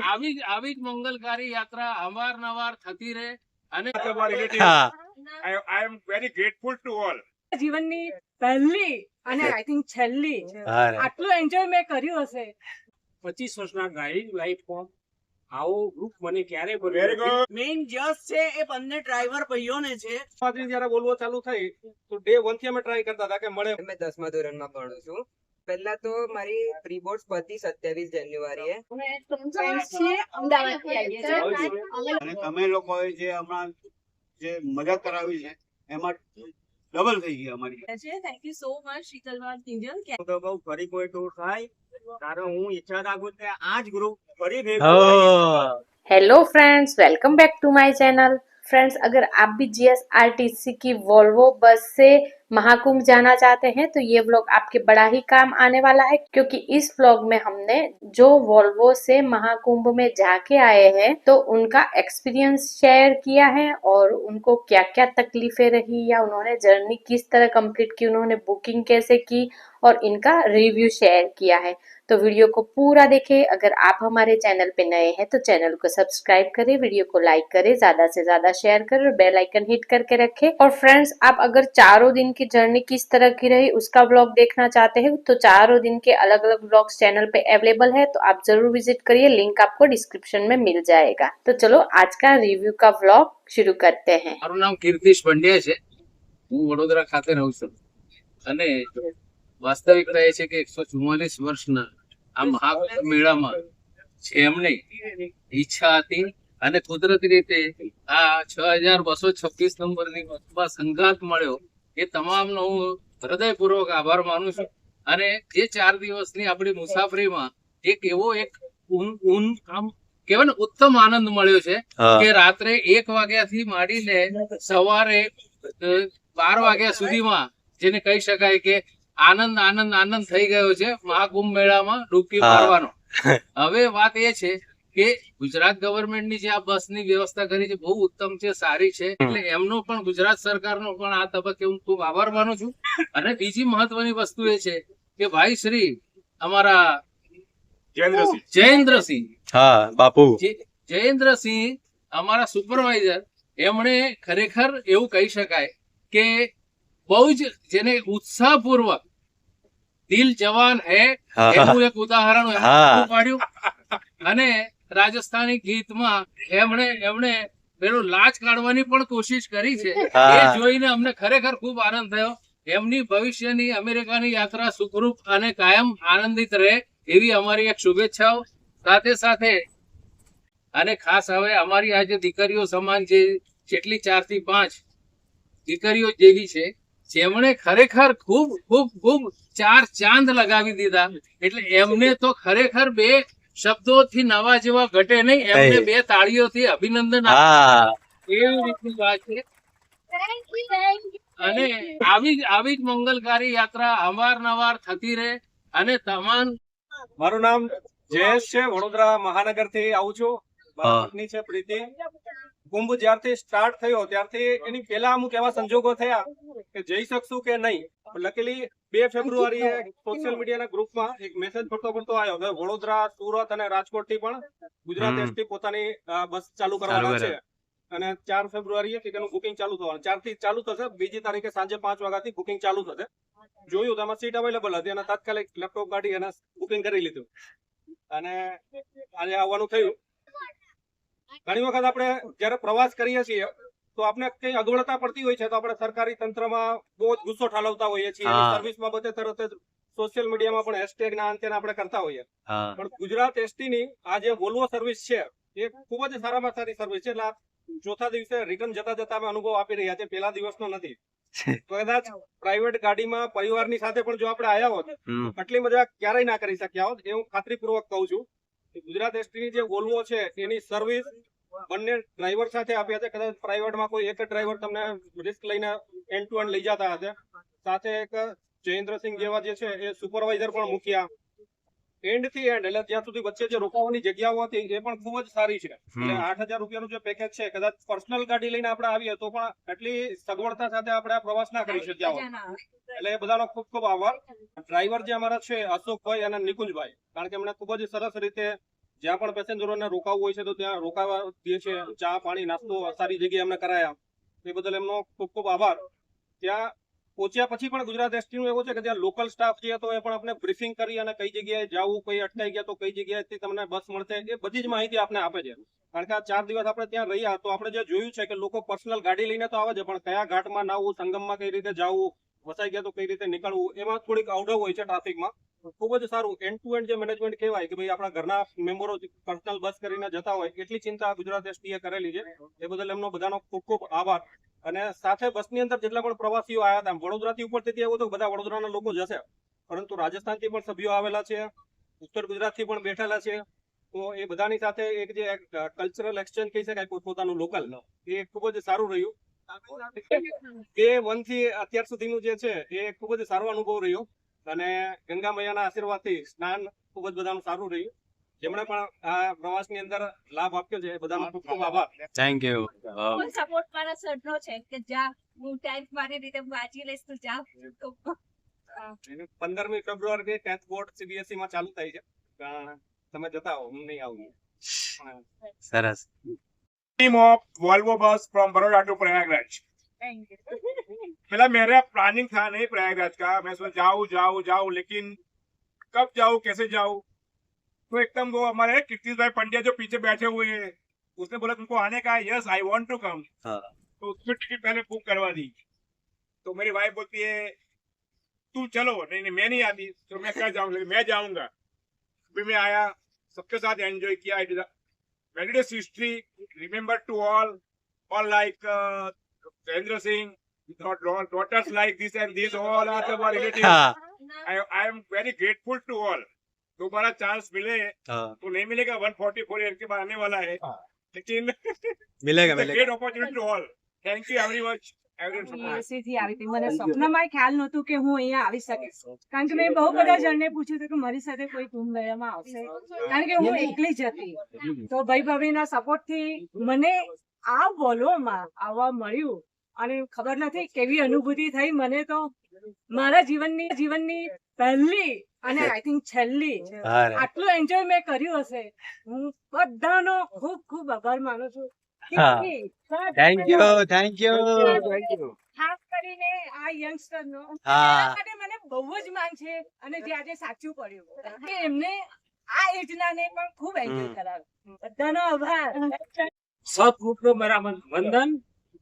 આવી જ મંગલકારી યાત્રા અવારનવાર થતી રહે અને I am very grateful to all. જીવનની પહેલી અને આઈ થિંક છેલ્લી આટલું એન્જોય મેં કર્યું હશે 25 વર્ષના ડ્રાઇવિંગ લાઈફમાં આવો ગ્રુપ મને ક્યારે Very good. મેઇન જસ છે એ બંને ડ્રાઈવર ભાઈઓને છે. જયારે બોલવો ચાલુ થઈ તો ડે 1 થી અમે ટ્રાય કરતા હતા કે મળે. મેં 10મા ધોરણમાં ભણું છું. પહેલા તો મારી પ્રી બોર્ડ્સ પતી 27 જાન્યુઆરીએ. અને તમે લોકોએ જે હમણાં જે મજા કરાવી છે એમાં ડબલ થઈ ગઈ અમારી. Thank you so much Sheetalwad Kinjal તો બહુ ફરી કોઈ ટૂર થાય કારણ હું ઈચ્છા રાખું કે આ જ ગ્રુપ ફરી ભેગું. Hello friends, welcome back to my channel. Friends, अगर आप भी जीएसआरटीसी की वोल्वो बस से महाकुंभ जाना चाहते हैं तो ये व्लॉग आपके बड़ा ही काम आने वाला है, क्योंकि इस व्लॉग में हमने जो वोल्वो से महाकुंभ में जाके आए हैं तो उनका एक्सपीरियंस शेयर किया है और उनको क्या क्या तकलीफें रही या उन्होंने जर्नी किस तरह कंप्लीट की, उन्होंने बुकिंग कैसे की और इनका रिव्यू शेयर किया है। तो वीडियो को पूरा देखें। अगर आप हमारे चैनल पे नए हैं तो चैनल को सब्सक्राइब करें, वीडियो को लाइक करें, ज्यादा से ज्यादा शेयर करें और बेल आइकन हिट करके रखें। और फ्रेंड्स, आप अगर 4 दिन की जर्नी किस तरह की रही उसका व्लॉग देखना चाहते हैं तो 4 दिन के अलग अलग व्लॉग्स चैनल पे अवेलेबल है, तो आप जरूर विजिट करिए, लिंक आपको डिस्क्रिप्शन में मिल जाएगा। तो चलो आज का रिव्यू का व्लॉग शुरू करते हैं। મારું નામ કીર્તિશ પંડ્યા છે, હું વડોદરા ખાતે રહું છું અને વાસ્તવિકતા એ છે કે 144 વર્ષના આ મહાકુંભ મેળામાં છે એમને ઈચ્છા હતી અને કુદરતી રીતે આ 6226 નંબરની બસમાં સંગાત મળ્યો એ તમામનો હું હૃદયપૂર્વક આભાર માનું છું। અને જે 4 દિવસની આપણી મુસાફરીમાં એક એવો આમ કહેવાય ને ઉત્તમ આનંદ મળ્યો છે કે રાત્રે 1 વાગ્યાથી માંડીને સવારે 12 વાગ્યા સુધીમાં જેને કહી શકાય કે આનંદ આનંદ આનંદ થઈ ગયો છે મહાકુંભ મેળામાં ડૂબકી મારવાનો। હવે વાત એ છે કે ગુજરાત ગવર્મેન્ટની જે આ બસની વ્યવસ્થા કરી છે બહુ ઉત્તમ છે, સારી છે, એટલે એમનો પણ ગુજરાત સરકારનો પણ આ તબક્કે હું ખૂબ આભાર માનું છું। અને બીજી મહત્વની વસ્તુ એ છે કે ભાઈ શ્રી અમારા જયેન્દ્રસિંહ જયેન્દ્રસિંહ અમારા સુપરવાઇઝર, એમણે ખરેખર એવું કહી શકાય કે બહુ જ જેને ઉત્સાહપૂર્વક દિલ જવાન હે એનું એક ઉદાહરણ પૂરું પાડ્યું। અને રાજસ્થાની ગીતમાં એમણે પેલું લાજ કાઢવાની પણ કોશિશ કરી છે, એ જોઈને અમને ખરેખર ખૂબ આનંદ થયો। એમની ભવિષ્યની અમેરિકાની યાત્રા સુખરૂપ અને કાયમ આનંદિત રહે એવી અમારી એક શુભેચ્છાઓ। સાથે સાથે અને ખાસ હવે અમારી આજે દીકરીઓ સમાન જે જેટલી 4 થી 5 દીકરીઓ જેવી છે જેમણે ખરેખર ખૂબ ખૂબ ખૂબ 4 ચાંદ લગાવી દીધા, એટલે એમને તો ખરેખર 2 શબ્દોથી નવા જેવા ઘટે નહીં, એમને 2 તાળીઓથી અભિનંદન એવી રીતની વાત છે। અને આવી જ મંગલકારી યાત્રા અવારનવાર થતી રહે અને તમામ। મારું નામ જયેશ છે, વડોદરા મહાનગર થી આવું છું। મારી પત્ની છે પ્રીતિ। કુંભ જ્યારથી સ્ટાર્ટ થયો ત્યારથી એની પહેલા અમુક એવા સંજોગો થયા કે જઈ શકશું કે નહીં। લકીલી 2 ફેબ્રુઆરીએ સોશિયલ મીડિયાના ગ્રુપમાં એક મેસેજ પડતો આવ્યો કે વડોદરા, સુરત અને રાજકોટ થી પણ ગુજરાત એસટી પોતાની બસ ચાલુ કરવાના છે અને 4 ફેબ્રુઆરીએ એનું બુકિંગ ચાલુ થવાનું, 4 થી ચાલુ થશે, બીજી તારીખે સાંજે 5 વાગ્યાથી બુકિંગ ચાલુ થશે। જોયું તો એમાં સીટ અવેલેબલ હતી અને તાત્કાલિક લેપટોપ કાઢી અને બુકિંગ કરી લીધું અને આજે આવવાનું થયું। ઘણી વખત આપણે જયારે પ્રવાસ કરીએ છીએ તો આપણે કઈ અગવડતા પડતી હોય છે તો આપણે સરકારી તંત્રમાં બહુ જ ગુસ્સો ઠાલવતા હોઈએ છીએ, સર્વિસ બાબતે તરત જ સોશિયલ મીડિયામાં પણ હેશટેગ ના અંતે આપણે કરતા હોઈએ। પણ ગુજરાત એસટી ની આ જે વોલ્વો સર્વિસ છે એ ખૂબ જ સારામાં સારી સર્વિસ છે। એટલે ચોથા દિવસે રિટર્ન જતા જતા અમે અનુભવ આપી રહ્યા છે, પહેલા દિવસનો નથી। કદાચ પ્રાઇવેટ ગાડીમાં પરિવારની સાથે પણ જો આપણે આવ્યા હોત આટલી મજા ક્યારેય ના કરી શક્યા હોત, એ હું ખાતરીપૂર્વક કહું છું। ગુજરાત એસટી ની જે વોલ્વો છે એની સર્વિસ બંને ડ્રાઈવર સાથે આપ્યા છે। કદાચ પ્રાઇવેટમાં કોઈ એક ડ્રાઈવર તમને રિસ્ક લઈને એન્ડ ટુ એન્ડ લઈ જતા હશે, સાથે એક જયેન્દ્રસિંહ જેવા જે છે એ સુપરવાઇઝર પણ મૂક્યા એન્ડ થી એન્ડ, એટલે જ્યાં સુધી વચ્ચે જે રોકાવાની જગ્યાઓ હતી એ પણ ખૂબ જ સારી છે। એટલે 8000 રૂપિયાનું જે પેકેજ છે, કદાચ પર્સનલ ગાડી લઈને આપણે આવીએ તો પણ એટલી સગવડતા સાથે આપણે આ પ્રવાસ ના કરી શક્યા હોત, એટલે એ બધાનો ખૂબ ખૂબ આભાર। ડ્રાઈવર જે અમારા છે અશોકભાઈ અને નિકુંજભાઈ, કારણ કે એમણે ખૂબ જ સરસ રીતે જ્યાં પણ પેસેન્જરોને રોકાવું હોય છે તો ત્યાં રોકાવા દે છે. ચા પાણી નાસ્તો સારી જગ્યાએ અમને કરાયા, એ બદલ એમનો ખૂબ ખૂબ આભાર. ત્યાં પહોંચ્યા પછી પણ ગુજરાત એસટીનું એવું છે કે ત્યાં લોકલ સ્ટાફ છે તો એ પણ આપણે બ્રીફિંગ કરી અને કઈ જગ્યાએ જવું, કઈ અટકાઈ ગયા તો કઈ જગ્યાએથી તમને બસ મળશે, એ બધી જ માહિતી આપણે આપે છે. કારણ કે આ 4 દિવસ આપણે ત્યાં રહ્યા તો આપણે જે જોયું છે કે લોકો પર્સનલ ગાડી લઈને તો આવે છે, પણ કયા ઘાટમાં નાવું, સંગમમાં કઈ રીતે જવું, વસાઈ ગયા તો કઈ રીતે નીકળવું, એમાં થોડીક અવઢવ હોય છે ટ્રાફિકમાં. ખૂબ જ સારું એન્ડ ટુ એન્ડ જે મેનેજમેન્ટ કહેવાય કે ભાઈ આપણા ઘરના મેમ્બરો પર્સનલ બસ કરીને જતા હોય એટલી ચિંતા ગુજરાત એસટીએ કરેલી છે. એ બદલ એમનો બધાનો ખૂબ ખૂબ આભાર. અને સાથે બસની અંદર જેટલા પણ પ્રવાસીઓ આવ્યા હતા, વડોદરાથી ઉપરથી એવું હતું બધા વડોદરાના લોકો જશે, પરંતુ રાજસ્થાનથી પણ સભ્યો આવેલા છે, ઉત્તર ગુજરાતથી પણ બેઠેલા છે. તો એ બધાની સાથે એક જે કલ્ચરલ એક્સચેન્જ કહી શકાય પોતપોતાનું લોકલ, એ ખૂબ જ સારું રહ્યું. એ 1 થી અત્યાર સુધીનું જે છે એ ખૂબ જ સારો અનુભવ રહ્યો. અને ગંગા મૈયાના આશીર્વાદથી સ્નાન ખૂબ જ બધાનું સારું રહ્યું. જેમણે પણ આ પ્રવાસની અંદર લાભ આપ્યો છે એ બધાનો ખૂબ ખૂબ આભાર. Thank you. સપોર્ટ મારા સરનો છે કે જા હું ટાઈમ મારી રીતે વાંચી લઈશ તું જા. 15મી ફેબ્રુઆરી 10th બોર્ડ સીબીએસઈ માં ચાલુ થાય છે. તમે જતા હો, હું નહીં આવું. સરસ. Team of Volvo bus from Baroda to Prayagraj. पहला मेरा प्लानिंग था नहीं प्रयागराज का, मैं सोचा जाऊँ लेकिन कब जाऊँ कैसे जाऊँ. तो एकदम वो हमारे कीर्तिश भाई पंड्या जो पीछे बैठे हुए हैं उसने बोला तुमको आने का है. Yes I want to come. तो उसकी टिकट पहले बुक करवा दी. तो मेरी वाइफ बोलती है तू चलो. नहीं मैं नहीं आती. तो मैं क्या जाऊँगा, मैं जाऊँगा. अभी मैं आया, सबके साथ एंजॉय किया. It is very history, remember to all like Chandra Singh, daughters like this and this, all are our relatives. I am very grateful to all. दोबारा चांस मिले तो नहीं मिलेगा. 144 ईयर के बाद आने वाला है, लेकिन मिलेगा great opportunity to all. Thank you very much. થી આવી હતી, મને સપનામાં ખ્યાલ નહોતું કે હું અહીંયા આવી શકીશ. કારણ કે મેં બહુ બધા જણને પૂછ્યું હતું કે મારી સાથે કોઈ કુંભ મેળામાં આવશે, કારણ કે હું એકલી જ હતી. તો ભાઈ ભાભીના સપોર્ટ થી મને આ વોલ્વોમાં આવવા મળ્યું અને ખબર નથી કેવી અનુભૂતિ થઈ. મને તો મારા જીવનની પહેલી અને આઈ થિંક છેલ્લી આટલું એન્જોય મેં કર્યું હશે. હું બધાનો ખૂબ ખૂબ આભાર માનું છું. Thank you. ખાસ કરીને આ યંગસ્ટર નો એના માટે મને બહુ જ માંગ છે. અને જે આજે સાચું પડ્યું કે એમને આ એજના ને પણ ખૂબ એન્જોય કરાવ્યું. બધાનો આભાર. સદગુરુનો મારા વંદન.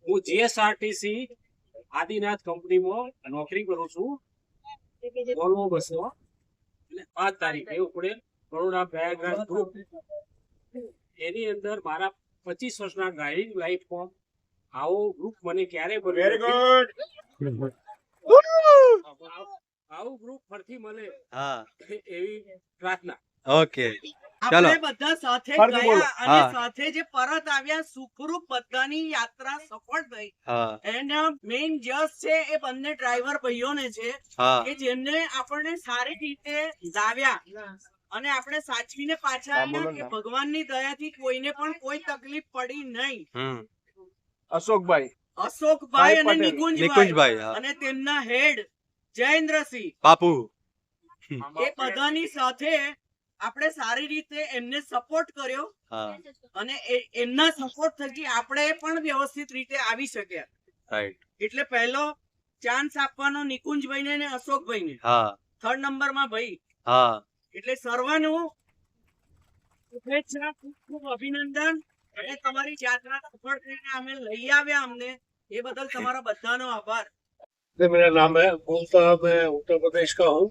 હું જીએસઆરટીસી આદિનાથ કંપનીમાં નોકરી કરું છું, વોલ્વો બસમાં. એટલે 5 તારીખે ઉપડે બરોડા પ્રયાગરાજ ગ્રુપ, એની અંદર મારા 25 વર્ષના ગાઈડિંગ લાઈફ ફોર્મ. આવો ગ્રુપ મને ક્યારે વેરી ગુડ. આવું ગ્રુપ ફરતી મળે એવી પ્રાર્થના. ઓકે, આપણે બધા સાથે ગયા અને સાથે જે પરત આવ્યા, સુખરૂપ બધાની યાત્રા સફળ થઈ. એના મેઇન જસ છે એ બંને ડ્રાઈવર ભાઈઓને છે કે જેમને આપણને સારી રીતે લાવ્યા અને આપણે સાચવીને પાછા આવ્યા કે ભગવાનની દયાથી કોઈને પણ કોઈ તકલીફ પડી નહીં. અશોકભાઈ અને નિકુંજભાઈ અને તેમના હેડ જયેન્દ્રસિંહ બાપુ, એ બધાની સાથે આપણે સારી રીતે એમને સપોર્ટ કર્યો અને એમના સપોર્ટ થકી આપણે પણ વ્યવસ્થિત રીતે આવી શક્યા. એટલે પહેલો ચાન્સ આપવાનો નિકુંજભાઈ ને અશોકભાઈ ને, 3rd નંબરમાં ભાઈ. એટલે સર્વનું શુભેચ્છા, ખૂબ ખૂબ અભિનંદન. અને તમારી યાત્રા સફળ થઈને અમે લઈ આવ્યા અમને, એ બદલ તમારા બધાનો આભાર. मेरा नाम है मूलतः मैं उत्तर प्रदेश का हूँ.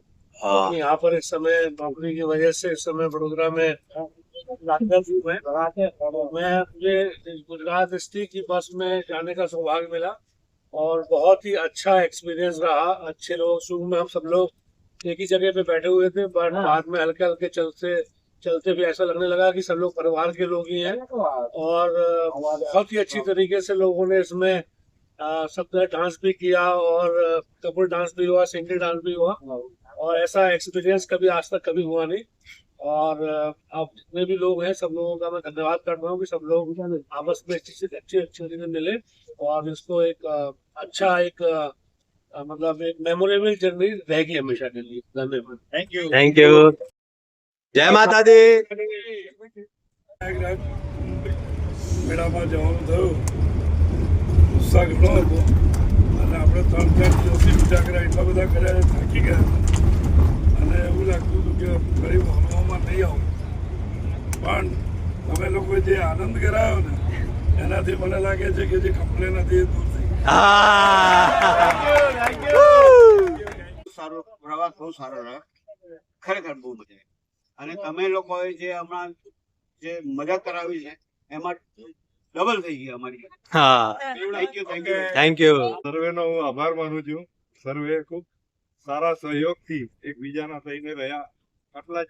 यहाँ पर इस समय नौकरी की वजह से इस समय वडोदरा में मुझे गुजरात एसटी की बस में जाने का सौभाग्य मिला और बहुत ही अच्छा एक्सपीरियंस रहा. अच्छे लोग, शुरू में हम सब लोग एक ही जगह पे बैठे हुए थे, पर बाद में हल्के हल्के चलते भी ऐसा लगने लगा कि सब लोग परिवार के लोग ही हैं. और बहुत ही अच्छी तरीके से लोगों ने इसमें सबने डांस भी किया और कपल डांस भी हुआ, सिंगल डांस भी हुआ. और ऐसा एक्सपीरियंस कभी आज तक कभी हुआ नहीं. और अब जितने भी लोग हैं सब लोगों का मैं धन्यवाद करता हूँ कि सब लोग आपस में अच्छी तरीके मिले और इसको एक अच्छा एक मतलब एक मेमोरेबल जर्नी रहेगी हमेशा के लिए. धन्यवाद. Thank you. Thank you. જય માતાજી. મેળામાં જવાનું થયું, ઉત્સાહ ઘણો હતો અને આપણે 3-4 દિવસથી ઉજાગરા એટલા બધા કર્યા થાકી ગયા અને એવું લાગતું હતું કે ફરી ભણવામાં નહીં આવું, પણ તમે લોકોએ જે આનંદ કરાયો ને એનાથી મને લાગે છે કે જે કમ્પ્લેન હતી એ દૂર થઈ ગઈ. સારો પ્રવાસ બહુ સારો રહ્યો, ખરેખર બહુ મજા આવી. અને તમે લોકોએ જે હમણાં જે મજા કરાવી છે એમાં ડબલ થઈ ગઈ અમારી. હા, thank you, thank you. Thank you. સર્વેનો હું આભાર માનું છું. સર્વે ખૂબ સારા સહયોગથી એકબીજાના થઈને રહ્યા. આટલા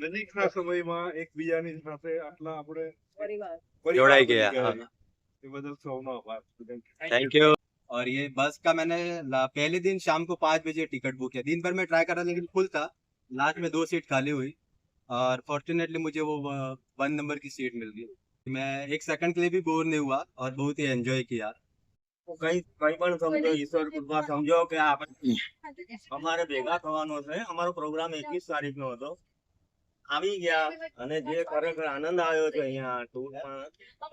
નજીકના સમયમાં એકબીજાની સાથે આટલા આપણે જોડાઈ ગયા. એ બદલ સૌનો આભાર. Thank you. और ये बस का मैंने पहले दिन शाम को 5 बजे टिकट बुक किया. दिन भर में ट्राई करा लेकिन फुल था. लास्ट में 2 सीट खाली हुई और फॉर्चुनेटली मुझे वो 1 नंबर की सीट मिल गई. मैं 1 सेकंड के लिए भी बोर नहीं हुआ और बहुत ही एंजॉय किया. કઈ પણ સમજો, ઈશ્વર કૃપા સમજો કે અમારે ભેગા થવાનો છે. અમારો પ્રોગ્રામ 21 તારીખનો હતો. આવી ગયા અને જે ખરેખર આનંદ આવ્યો છે અહીંયા ટૂરમાં.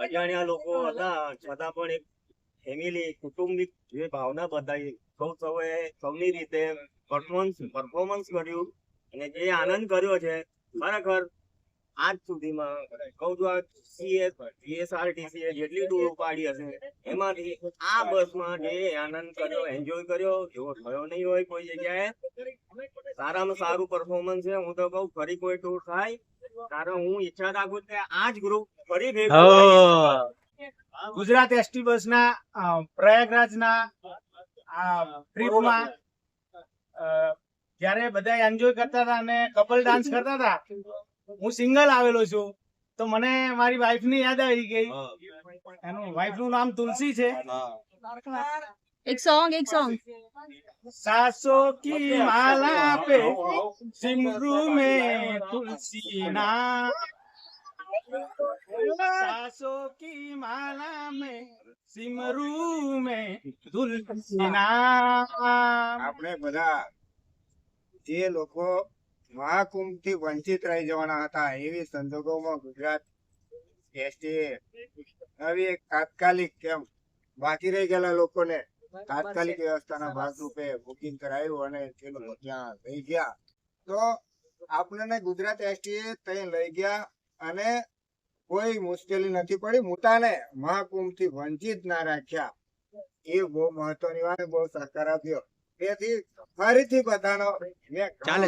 અજાણ્યા લોકો હતા છતાં પણ એક ફેમિલી કુટુંબિક જે ભાવના બધાઈ સૌએ સૌની રીતે પરફોર્મન્સ કર્યું અને જે આનંદ કર્યો છે ખરેખર આજ સુધીમાં કહું છું આ GSRTC જેટલી ટૂર ઉપાડી હશે એમાંથી આ બસમાં જે આનંદ કર્યો, એન્જોય કર્યો એવો થયો નહીં હોય કોઈ જગ્યાએ. સારામાં સારું પરફોર્મન્સ છે. હું તો કહું ફરી કોઈ ટૂર થાય કારણ હું ઈચ્છા રાખું કે આ જ ગ્રુપ ફરી ભેગું થાય. ગુજરાત એસટી બસના પ્રયાગરાજના ટ્રીપમાં જ્યારે બધા એન્જોય કરતા હતા અને કપલ ડાન્સ કરતા હતા, હું સિંગલ આવેલો છું તો મને મારી વાઈફ ની યાદ આવી ગઈ. એનું વાઈફ નું નામ તુલસી છે. એક સોંગ सासों की माला पे सिमरू में तुलसी नाम, सासों की माला में सिमरू में तुलसी नाम. આપણે બધા જે લોકો મહાકુંભ થી વંચિત રહી જવાના હતા એવી સંજોગોમાં ગુજરાત એસટી આવી એક તાત્કાલિક કેમ બાકી રહી ગયેલા લોકોને તાત્કાલિક વ્યવસ્થાના ભાગરૂપે બુકિંગ કરાયું અને તે લોકો ત્યાં લઈ ગયા. તો આપણને ગુજરાત એસટી ત્યાં લઈ ગયા અને કોઈ મુશ્કેલી નથી પડી. મુતાને મહાકુંભ થી વંચિત ના રાખ્યા. એ બહુ મહત્વની વાત, બહુ સહકાર આપ્યો. તેથી ફરીથી બધાનો ચાલે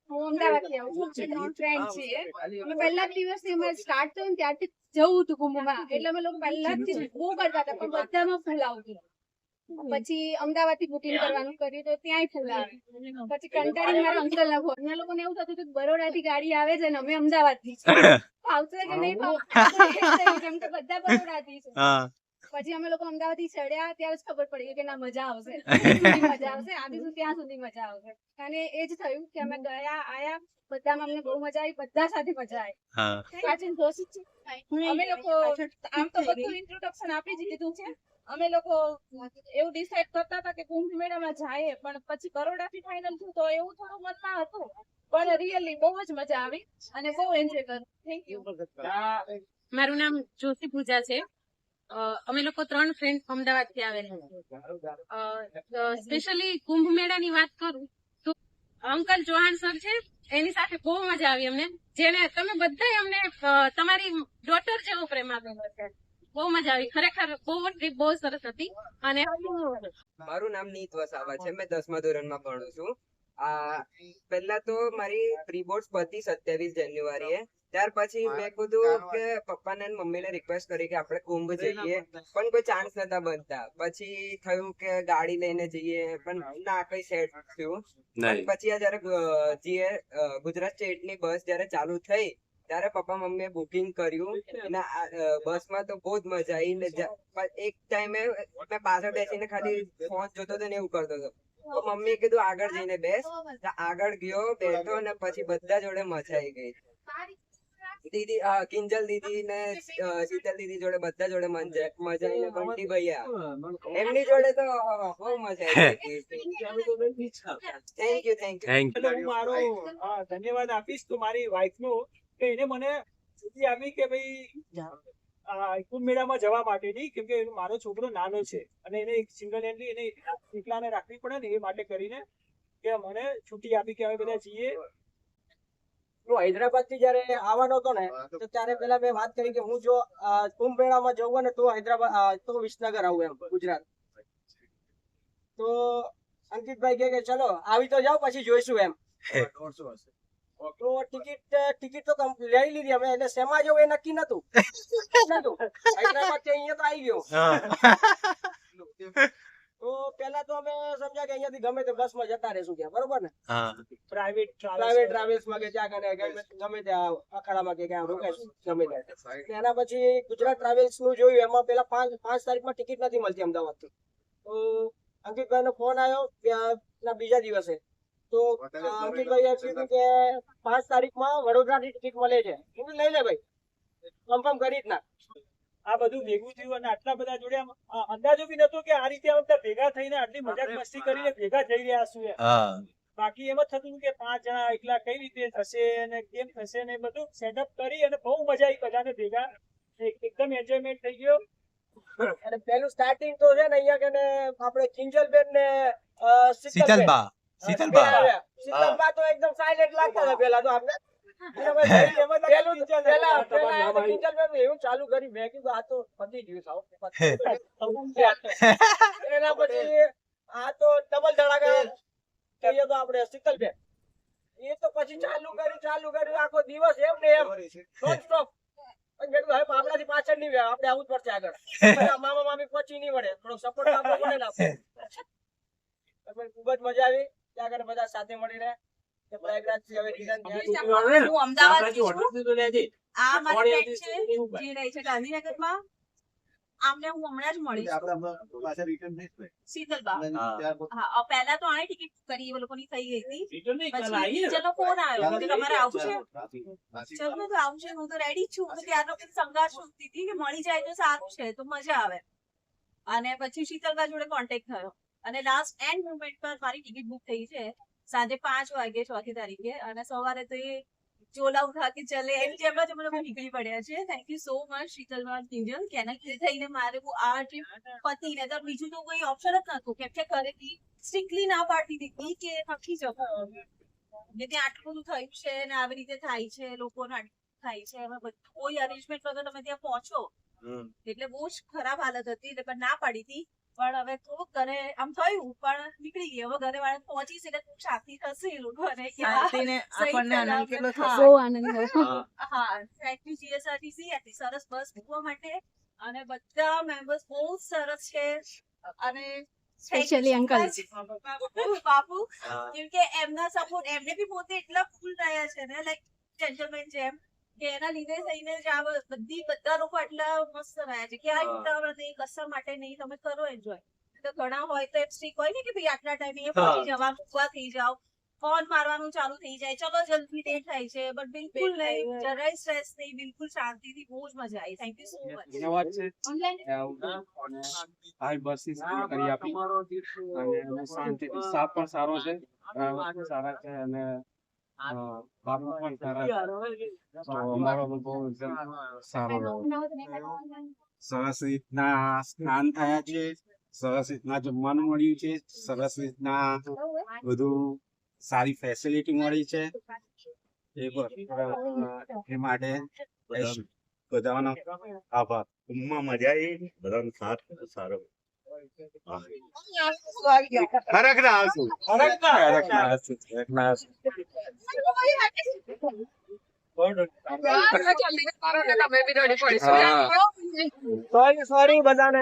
હું અમદાવાદથી આવું છું. 3 ફ્રેન્ડ છીએ. અમે પહેલા દિવસથી અમે સ્ટાર્ટ થયું ને ત્યારથી જવું હતું કુંભમાં, એટલે અમે લોકો પહેલાથી બહુ કરતા હતા પણ બધામાં ફૂલ આવતું. પછી અમદાવાદ થી બુકિંગ કરવાનું કર્યું તો ત્યાંય ફૂલ આવે. પછી કંટાળી મારા અંકલ ના ફોન, એના લોકોને એવું થતું હતું બરોડા થી ગાડી આવે છે ને અમે અમદાવાદ થી આવશે કે નહીં કેમ કે બધા બરોડા થી છે. પછી અમે લોકો અમદાવાદ થી ચડ્યા ત્યારે જ ખબર પડી કે ના મજા આવશે, મજા આવશે, આવીશું ત્યાં સુધી મજા આવશે. અને એ જ થયું કે અમે ગયા આયા, બધામાં અમને બહુ મજા આવી, બધા સાથે મજા આવી. અમે લોકો આમ તો બધું ઇન્ટ્રોડક્શન આપી જ દીધું છે. અમે લોકો એવું ડિસાઈડ કરતા હતા કે કુંભ મેળામાં જાય, પણ પછી બરોડા થી ફાઇનલ થયું તો એવું થોડું મનમાં હતું, પણ રિયલી બહુ જ મજા આવી અને બહુ એન્જોય કર્યું. Thank you. મારું નામ જોશી પૂજા છે. અમે લોકો 3 ફ્રેન્ડ અમદાવાદ થી આવેલા. સ્પેશિયલી કુંભ મેળાની વાત કરું તો અંકલ ચૌહાણ સર છે, એની સાથે બહુ મજા આવી અમને. જેને તમે બધા અમને તમારી ડોટર જેવો પ્રેમ આપેલો છે. બહુ મજા આવી, ખરેખર બહુ ટ્રીપ બહુ સરસ હતી. અને મારું નામ નીત વસાવા છે. મેં 10મા ધોરણમાં ભણું છું. પહેલા તો મારી પ્રી બોર્ડ્સ પતી 27 જાન્યુઆરીએ. ત્યાર પછી મેં કીધું કે પપ્પાને અને મમ્મીને રિક્વેસ્ટ કરી કે આપણે કુંભ જઈએ, પણ કોઈ ચાન્સ નતા બનતા. પછી થયું કે ગાડી લઈને જઈએ, પણ ના કઈ સેટ થયું. પછી જયારે ગુજરાત સ્ટેટની બસ જયારે ચાલુ થઈ ત્યારે પપ્પા મમ્મીએ બુકિંગ કર્યું અને બસમાં તો બહુ જ મજા આવી. એક ટાઈમે મેં પાછળ બેસીને ખાલી ફોન જોતો હતો ને એવું કરતો હતો. તો મમ્મીએ કીધું આગળ જઈને બેસ. આગળ ગયો, બેઠો અને પછી બધા જોડે મજા આવી ગઈ. દીદી કિંજલ દીદી ને શીતલ દીદી જોડે બધા જોડે મજા આવીને બંટી ભૈયા એમની જોડે તો બહુ મજા આવી. થેન્ક યુ એટલે હું મારો ધન્યવાદ આપીશ તો મારી વાઇફ નો કે એને મને સુધી આપી કે ભાઈ કુંભ મેળામાં જવા માટેની, કેમ કે મારો છોકરો નાનો છે અને એને સિંગલ હેન્ડલી એને એકલાને રાખવી પડે ને એ માટે કરીને કે મને છૂટી આપી કે હવે બધા જઈએ. હૈદરાબાદ થી જયારે આવવાનો હતો ને તો ત્યારે પેલા મેં વાત કરી કે હું જો કુંભ મેળામાં જવું ને તો હૈદરાબાદ તો વિસનગર આવું એમ ગુજરાત. તો અંકિતભાઈ કે ચલો આવી તો જાઓ પછી જોઈશું એમ. તો ટિકિટ તો લઈ લીધી અમે, એટલે શેમાં જવું એ નક્કી નતું. હૈદરાબાદ થી અહીંયા તો આવી ગયો. તો પેલા તો અમે સમજ્યા કે અહીંયાથી ગમે તે બસ માં જતા રહેશું ત્યાં, બરોબર ને? પ્રાઇવેટ ટ્રાવેલ્સ માં કે ત્યાં ગમે ત્યાં અખાડામાં કે ક્યાં રોકાઈશું ગમે ત્યાં. એના પછી ગુજરાત ટ્રાવેલ્સ નું જોયું, એમાં પેલા 5 તારીખમાં ટિકિટ નથી મળતી અમદાવાદ થી. તો અંકિતભાઈ નો ફોન આવ્યો બીજા દિવસે. તો અંકિતભાઈએ કીધું કે 5 તારીખમાં વડોદરાની ટિકિટ મળે છે. કીધું લઈ લે ભાઈ, કન્ફર્મ કરી જ નાખ. આ બધું ભેગું થયું અને આટલા બધા જોડે અંદાજો બી નતો કે આ રીતે બધા ભેગા થઈને આટલી મજાક મસ્તી કરીને ભેગા જઈ રહ્યા છું. બાકી એમ જ થતું કે 5 જણા એકલા કઈ રીતે થશે અને કેમ થશે ને બધું સેટઅપ કરી અને બહુ મજા આવી બધાને ભેગા. એકદમ એન્જોયમેન્ટ થઈ ગયો. અને પેલું સ્ટાર્ટિંગ તો છે ને અહીંયા કે આપણે કિંજલબેન ને શીતલબા તો એકદમ સાયલેન્ટ લાગતા હતા પેલા તો આપણે. એવું ચાલુ કરી મેં કીધું આ તો પતી ગયું. એના પછી આ તો ડબલ ધડાકા કહીએ તો આપણે શીતલબેન એ તો પછી ચાલુ કર્યું આખો દિવસ એમ ને એમ નોન સ્ટોપ. આપણાથી પાછળ નહીં આપણે આવું જ પડશે આગળ. મામા મામી પહોંચી નહીં વળે, થોડો સપોર્ટ આપવો પડે ને આપણે. ખૂબ જ મજા આવી ત્યાં આગળ બધા સાથે મળીને. પ્રયાગરાજ થી હવે રિટર્ન હું અમદાવાદ થી છું. આ મારી ફ્રેન્ડ છે જે રહે છે ગાંધીનગરમાં. આમને હું હમણાં જ મળી શીતલબા. હા, પહેલા તો આને ટિકિટ કરી એ લોકોની થઈ ગઈ હતી. પછી ચલો ફોન આવ્યો કે તમારે આવું છે. ચલો તો આવું છે, હું તો રેડી જ છું. તો ત્યારનો સંઘર્ષ શોધતી હતી કે મળી જાય તો સારું છે, તો મજા આવે. અને પછી શીતલબા જોડે કોન્ટેક્ટ થયો અને લાસ્ટ એન્ડ મોમેન્ટ પર મારી ટિકિટ બુક થઈ છે સાંજે 5 વાગે 4 તારીખે. અને સવારે તો એ ચોલા ઉઠા કે ચલે એમ જેમ જ અમે લોકો નીકળી પડ્યા છે. Thank you so much Shitalba Kinjal કે એના લીધે થઈને મારે આ ટ્રીપ પતીને તો બીજું તો કોઈ ઓપ્શન જ નતું. કેમ કે ઘરેથી સ્ટ્રિક્ટલી ના પાડતી હતી કે નથી જવું, કે ત્યાં આટલું બધું થયું છે ને આવી રીતે થાય છે, લોકોને થાય છે, હવે બધું કોઈ અરેન્જમેન્ટ વગર તમે ત્યાં પહોંચો એટલે બહુ જ ખરાબ હાલત હતી. એટલે પણ ના પાડી હતી. પણ હવે થોડુંક ઘરે આમ થયું પણ નીકળી ગઈ. હવે ઘરે વાળા પહોંચીશ એટલે ખૂબ શાંતિ થશે એ લોકોને કે હા થેન્ક યુ જીએસઆરટીસી આટલી સરસ બસ મૂકવા માટે. અને બધા મેમ્બર્સ બહુ સરસ છે. અને સ્પેશિયલી અંકલ બાપુ, કેમ કે એમના સપોર્ટ એમને બી પોતે એટલા ફૂલ રહ્યા છે ને લાઈક જેન્ટલમેન જેમ કે એના લીધે થઈને જ આ બધા લોકો આટલા મસ્ત રહ્યા છે કે આ ઉતાવળ નહીં, કસર માટે નહીં, તમે કરો એન્જોય. તો ઘણા હોય તો એમ સ્ટ્રીક હોય ને કે ભાઈ આટલા ટાઈમે એ પહોંચી જવા મૂકવા થઈ જાવ, ફોન મારવાનું ચાલુ થઈ જાય, ચલો જલ્દી લેટ થાય છે. બટ બિલકુલ નહીં, જરાય સ્ટ્રેસ નહીં, બિલકુલ શાંતિથી બહુ જ મજા આવી. Thank you so much. ધન્યવાદ છે. આ બસીસ કરી આપી અને શાંતિથી સ્ટાફ પણ સારો છે, ડ્રાઈવર સારા છે અને બાપુ પણ સારા છે. તો અમારો બહુ સારો રહ્યો. સરસ રીતના સ્નાન થયા છે, સરસ રીતના જમવાનું મળ્યું છે, સરસ રીતના બધું સારી ફેસિલિટી મળી છે. એ માટે બધાનો આભાર. માં મજા આવી, બધાનો સાથ સારો. સોરી બધાને.